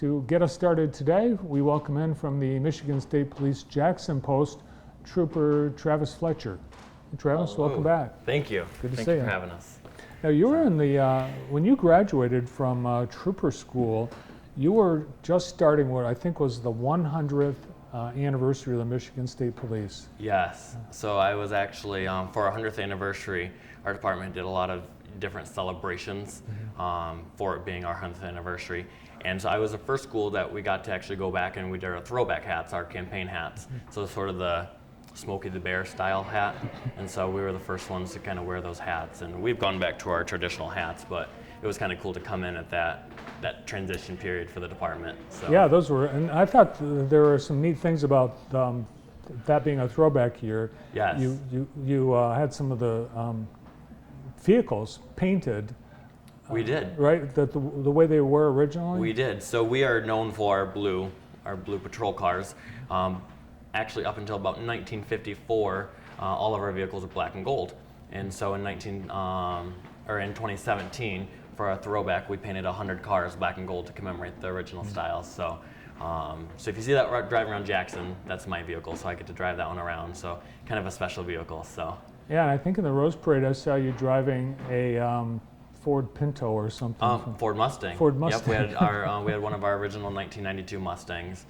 To get us started today, we welcome in from the Michigan State Police Jackson Post, Trooper Travis Fletcher. Travis, welcome back. Thank you. Good to Thank see you you. for having us. Now you were in the, when you graduated from Trooper School, you were just starting what I think was the 100th anniversary of the Michigan State Police. Yes. So I was actually, for our 100th anniversary, our department did a lot of different celebrations for it being our 100th anniversary. And so I was the first school that we got to actually go back and we did our throwback hats, our campaign hats. So sort of the Smokey the Bear style hat. And so we were the first ones to kind of wear those hats. And we've gone back to our traditional hats, but it was kind of cool to come in at that transition period for the department. So. Yeah, those were, and I thought there were some neat things about that being a throwback year. Yes. You had some of the vehicles painted. We did. Right, the way they were originally? We did. So we are known for our blue patrol cars. Actually, up until about 1954, all of our vehicles were black and gold. And so in 2017, for our throwback, we painted 100 cars black and gold to commemorate the original styles. So, so if you see that driving around Jackson, that's my vehicle. So I get to drive that one around. So kind of a special vehicle. So. Yeah, and I think in the Rose Parade, I saw you driving a Ford Pinto or something. Ford Mustang. Ford Mustang. Yep, we had one of our original 1992 Mustangs,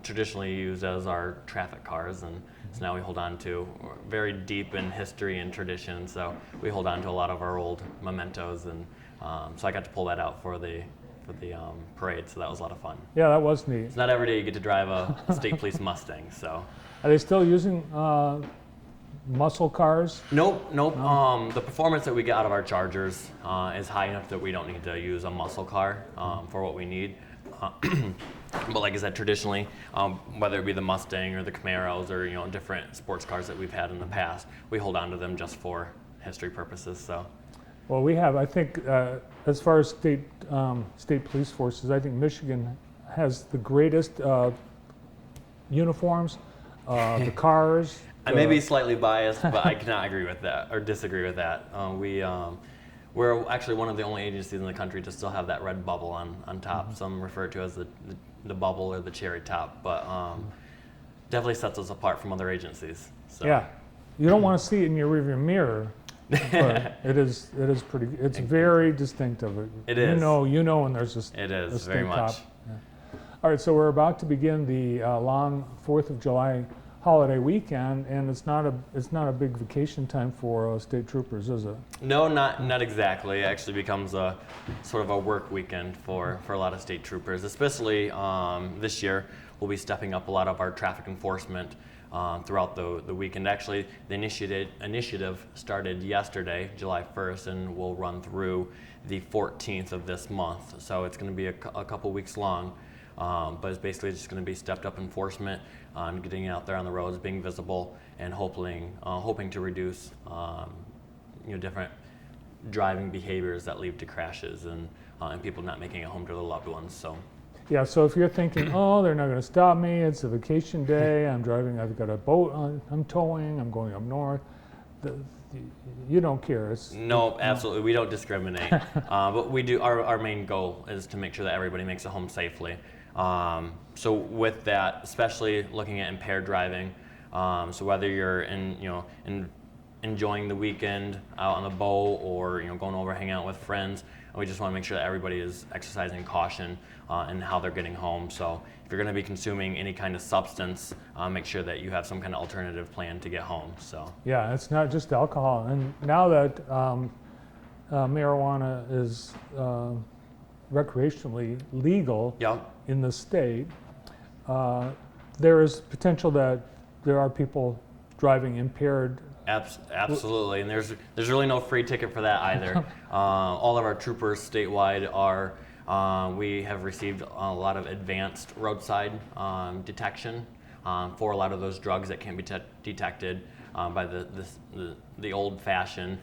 traditionally used as our traffic cars, and so now we hold on to very deep in history and tradition. So we hold on to a lot of our old mementos, and so I got to pull that out for the parade. So that was a lot of fun. Yeah, that was neat. It's not every day you get to drive a state police Mustang. So. Are they still using muscle cars? Nope. The performance that we get out of our Chargers is high enough that we don't need to use a muscle car for what we need. But like I said, traditionally, whether it be the Mustang or the Camaros or different sports cars that we've had in the past, we hold on to them just for history purposes. So. Well, we have. I think as far as state police forces, I think Michigan has the greatest uniforms, the cars. I may be slightly biased, but I cannot agree with that or disagree with that. We're actually one of the only agencies in the country to still have that red bubble on top. Some refer to it as the bubble or the cherry top, but definitely sets us apart from other agencies. So. Yeah, you don't want to see it in your rearview mirror, but it is pretty. It's very distinctive. It is. You know when there's a It is a state very much. cop. Yeah. All right, so we're about to begin the long 4th of July holiday weekend, and it's not a big vacation time for state troopers, is it? No, not exactly. It actually becomes a sort of a work weekend for a lot of state troopers, especially this year. We'll be stepping up a lot of our traffic enforcement throughout the weekend. Actually, the initiative started yesterday, July 1st, and will run through the 14th of this month. So it's going to be a couple weeks long. But it's basically just going to be stepped up enforcement, getting out there on the roads, being visible, and hoping to reduce different driving behaviors that lead to crashes and people not making it home to their loved ones. So. Yeah. So if you're thinking, oh, they're not going to stop me. It's a vacation day. I'm driving. I've got a boat. I'm towing. I'm going up north. You don't care. No, absolutely. We don't discriminate. But we do. Our main goal is to make sure that everybody makes it home safely. So with that, especially looking at impaired driving, so whether you're enjoying the weekend out on the boat or going over hanging out with friends, we just want to make sure that everybody is exercising caution in how they're getting home. So if you're going to be consuming any kind of substance, make sure that you have some kind of alternative plan to get home. So yeah, it's not just alcohol. And now that marijuana is recreationally legal in the state, there is potential that there are people driving impaired. Absolutely, and there's really no free ticket for that either. All of our troopers statewide we have received a lot of advanced roadside detection for a lot of those drugs that can't be detected by the old-fashioned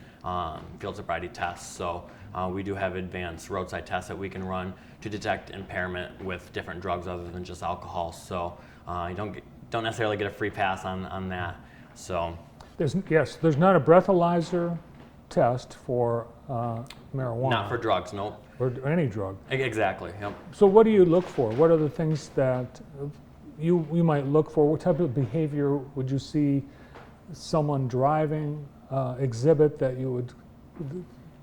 field sobriety tests. So we do have advanced roadside tests that we can run to detect impairment with different drugs other than just alcohol. So you don't necessarily get a free pass on that. So there's not a breathalyzer test for marijuana. Not for drugs, nope. or any drug. Exactly. Yep. So what do you look for? What are the things that you might look for? What type of behavior would you see someone driving exhibit that you would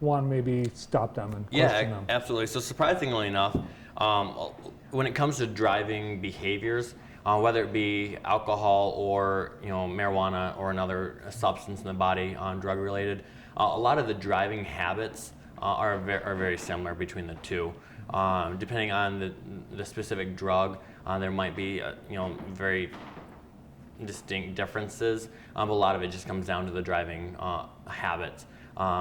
want to maybe stop them and question them? Absolutely. So surprisingly enough, when it comes to driving behaviors, whether it be alcohol or marijuana or another substance in the body, drug related, a lot of the driving habits are very similar between the two. Depending on the specific drug, there might be very distinct differences. A lot of it just comes down to the driving habits.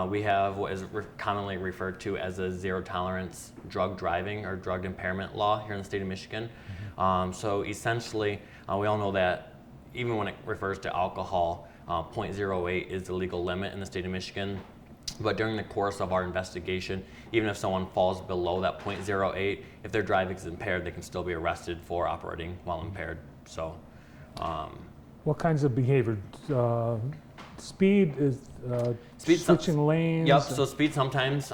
We have what is commonly referred to as a zero tolerance drug driving or drug impairment law here in the state of Michigan. So essentially, we all know that even when it refers to alcohol, 0.08 is the legal limit in the state of Michigan. But during the course of our investigation, even if someone falls below that 0.08, if their driving is impaired, they can still be arrested for operating while impaired. So, what kinds of behavior? Speed is switching lanes. Yep. So speed sometimes.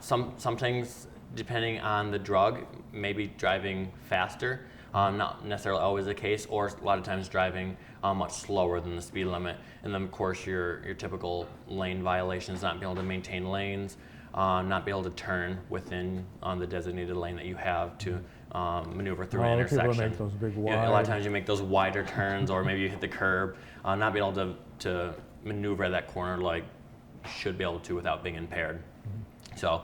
Sometimes depending on the drug, maybe driving faster. Not necessarily always the case, or a lot of times driving much slower than the speed limit. And then of course your typical lane violations, not being able to maintain lanes, not be able to turn within the designated lane that you have to maneuver through an intersection. People make those big wide. A lot of times you make those wider turns, or maybe you hit the curb, not being able to maneuver that corner like you should be able to without being impaired. Mm-hmm. So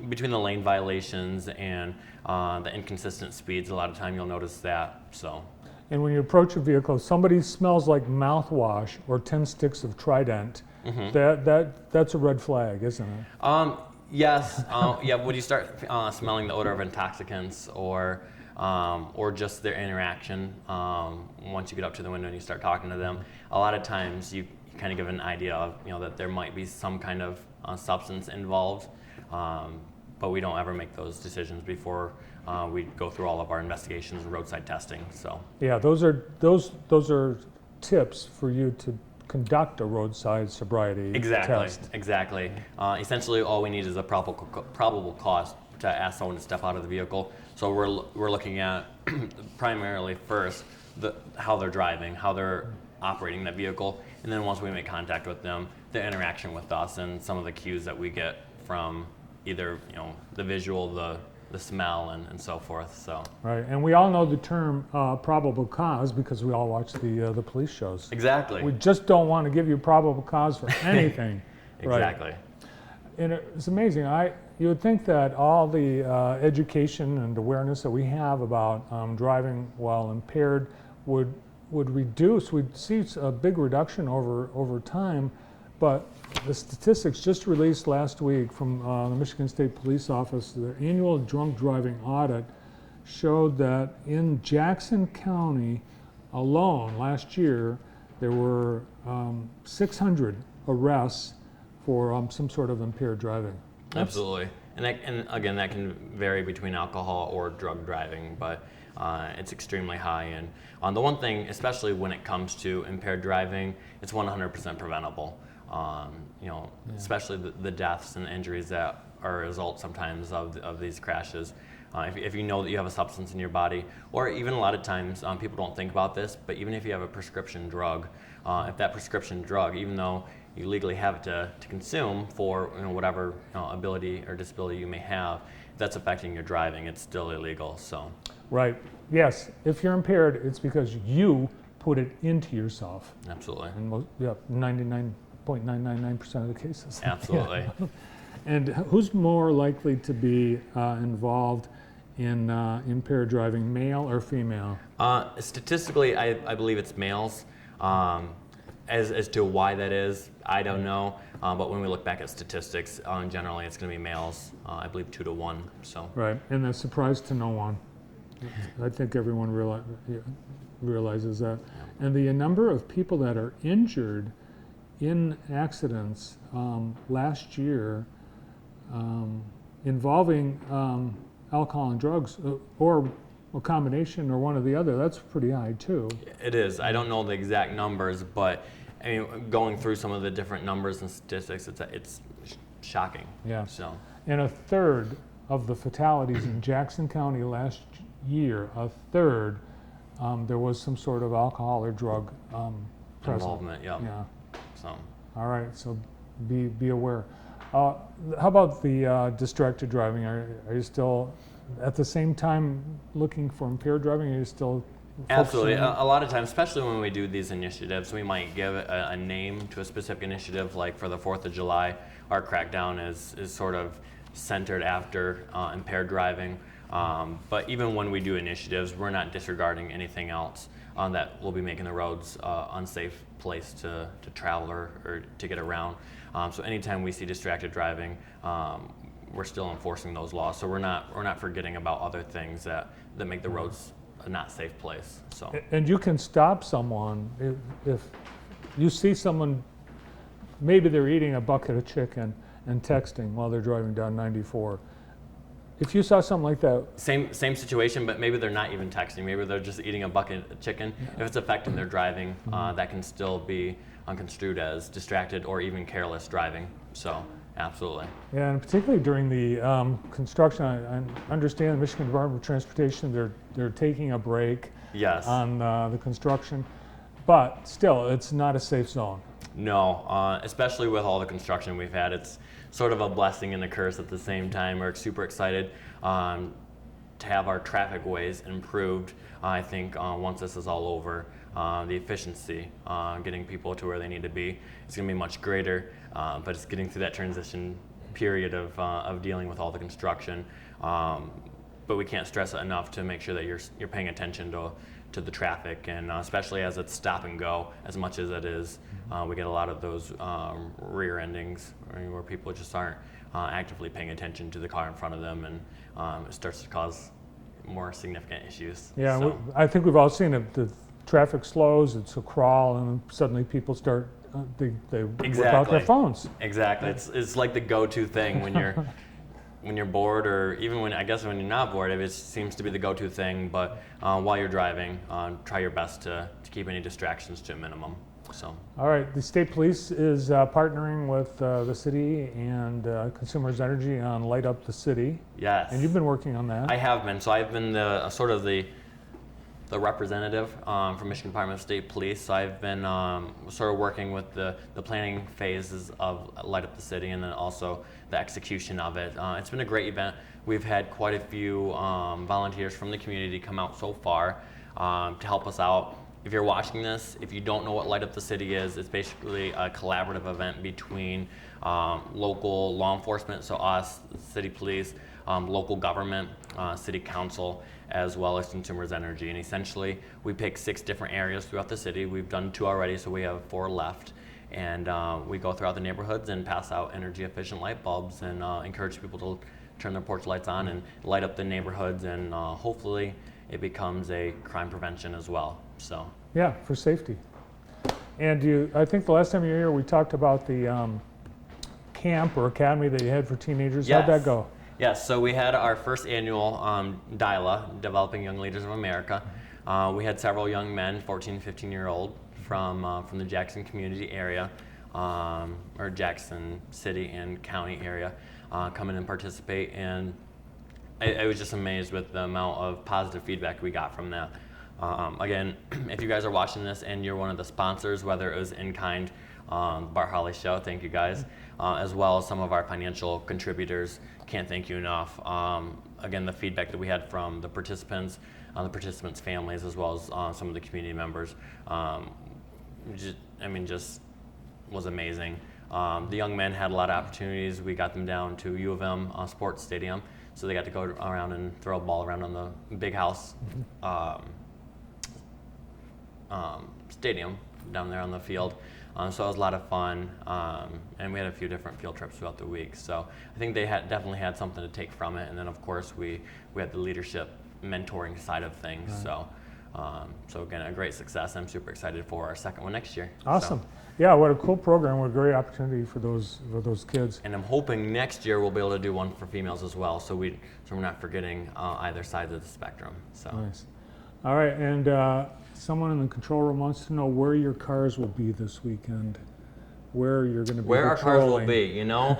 between the lane violations and the inconsistent speeds, a lot of time you'll notice that. So. And when you approach a vehicle, if somebody smells like mouthwash or 10 sticks of Trident, mm-hmm. that's a red flag, isn't it? Yes. When you start smelling the odor of intoxicants or just their interaction, once you get up to the window and you start talking to them, a lot of times you kind of give an idea of that there might be some kind of substance involved, but we don't ever make those decisions before we go through all of our investigations and roadside testing. So yeah, those are tips for you to conduct a roadside sobriety test. Exactly. Essentially, all we need is a probable cause to ask someone to step out of the vehicle. So we're looking at primarily first how they're driving, how they're operating that vehicle, and then once we make contact with them, the interaction with us and some of the cues that we get from either the visual, the smell, and so forth. So right, and we all know the term probable cause because we all watch the police shows. Exactly. We just don't want to give you probable cause for anything. Exactly. Right. And it's amazing. You would think that all the education and awareness that we have about driving while impaired would reduce. We'd see a big reduction over time, but the statistics just released last week from the Michigan State Police Office, the annual drunk driving audit showed that in Jackson County alone last year, there were 600 arrests for some sort of impaired driving. Absolutely. And again, that can vary between alcohol or drug driving, but it's extremely high. And the one thing, especially when it comes to impaired driving, it's 100% preventable. Especially the deaths and injuries that are a result sometimes of these crashes. If you know that you have a substance in your body, or even a lot of times people don't think about this, but even if you have a prescription drug, if that prescription drug, even though you legally have it to consume for whatever ability or disability you may have, if that's affecting your driving, it's still illegal. So. Right. Yes. If you're impaired, it's because you put it into yourself. Absolutely. And 99.999% of the cases. Absolutely. Yeah. And who's more likely to be involved in impaired driving, male or female? Statistically, I believe it's males. As to why that is, I don't know. But when we look back at statistics, generally it's going to be males. I believe 2 to 1. So. Right, and a surprise to no one. I think everyone realizes that. And the number of people that are injured in accidents last year involving alcohol and drugs, or a combination or one or the other, that's pretty high too. It is. I don't know the exact numbers, but I mean, going through some of the different numbers and statistics, it's shocking. Yeah. So. And a third of the fatalities in Jackson County last year, there was some sort of alcohol or drug present. Involvement, yeah. Yeah. So. All right, so be aware. How about the distracted driving? Are you still at the same time looking for impaired driving? Are you still Absolutely. focusing A lot of times, especially when we do these initiatives, we might give a name to a specific initiative. Like for the 4th of July, our Crackdown is sort of centered after impaired driving. But even when we do initiatives, we're not disregarding anything else that will be making the roads unsafe place to travel or to get around. So anytime we see distracted driving, we're still enforcing those laws. So we're not forgetting about other things that make the roads a not safe place. So. And you can stop someone if you see someone, maybe they're eating a bucket of chicken and texting while they're driving down 94. If you saw something like that, Same situation, but maybe they're not even texting. Maybe they're just eating a bucket of chicken. If it's affecting their driving, that can still be construed as distracted or even careless driving. So, absolutely. yeah, and particularly during the construction, I understand the Michigan Department of Transportation, they're taking a break Yes. on the construction, but still, it's not a safe zone. No, especially with all the construction we've had, it's sort of a blessing and a curse at the same time. We're super excited to have our traffic ways improved. I think once this is all over, the efficiency, getting people to where they need to be, is going to be much greater. But it's getting through that transition period of dealing with all the construction. But we can't stress it enough to make sure that you're paying attention to the traffic, and especially as it's stop and go as much as it is. We get a lot of those rear endings where people just aren't actively paying attention to the car in front of them, and it starts to cause more significant issues. Yeah, So. I think we've all seen it. The traffic slows, it's a crawl, and suddenly people start, they whip out their Exactly. phones. Exactly. It's like the go-to thing when you're when you're bored, or even when when you're not bored. It seems to be the go-to thing. But while you're driving, try your best to keep any distractions to a minimum. So. All right, the state police is partnering with the city and Consumers Energy on Light Up the City. Yes. And you've been working on that. I have been. So I've been the sort of the representative from Michigan Department of State Police. So I've been sort of working with the planning phases of Light Up the City, and then also the execution of it. It's been a great event. We've had quite a few volunteers from the community come out so far to help us out. If you're watching this, if you don't know what Light Up the City is, it's basically a collaborative event between local law enforcement, so us, city police, local government, city council, as well as Consumers Energy. And essentially, we pick 6 different areas throughout the city. We've done 2 already, so we have 4 left. And we go throughout the neighborhoods and pass out energy efficient light bulbs and encourage people to turn their porch lights on and light up the neighborhoods, and hopefully it becomes a crime prevention as well. So. Yeah, for safety. And I think the last time you were here, we talked about the camp or academy that you had for teenagers. Yes. How'd that go? Yes, so we had our first annual DILA, Developing Young Leaders of America. We had several young men, 14, 15-year-old, from the Jackson community area, or Jackson City and County area, come in and participate. And I was just amazed with the amount of positive feedback we got from that. Again, if you guys are watching this and you're one of the sponsors, whether it was in kind, Bart Holly Show, thank you guys, as well as some of our financial contributors, can't thank you enough. Again, the feedback that we had from the participants' families, as well as some of the community members, just was amazing. The young men had a lot of opportunities. We got them down to U of M Sports Stadium, so they got to go around and throw a ball around on the big house stadium down there on the field. So it was a lot of fun, and we had a few different field trips throughout the week. So I think they definitely had something to take from it. And then of course we had the leadership mentoring side of things. Right. So again, a great success. I'm super excited for our second one next year. Awesome. So. Yeah, what a cool program. What a great opportunity for those kids. And I'm hoping next year we'll be able to do one for females as well, so we're not forgetting either side of the spectrum. So. Nice. All right, and someone in the control room wants to know where your cars will be this weekend. where you're going to be Where our cars will patrolling. be, you know?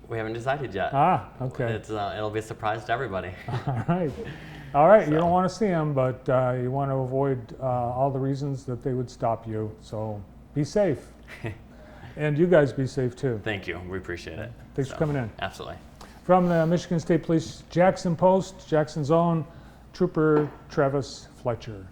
We haven't decided yet. Ah, okay. It'll be a surprise to everybody. All right. All right, you So. don't want to see them, but you want to avoid all the reasons that they would stop you. So be safe. And you guys be safe too. Thank you. We appreciate it. Thanks for coming in. Absolutely. From the Michigan State Police Jackson Post, Jackson's own Trooper Travis Fletcher.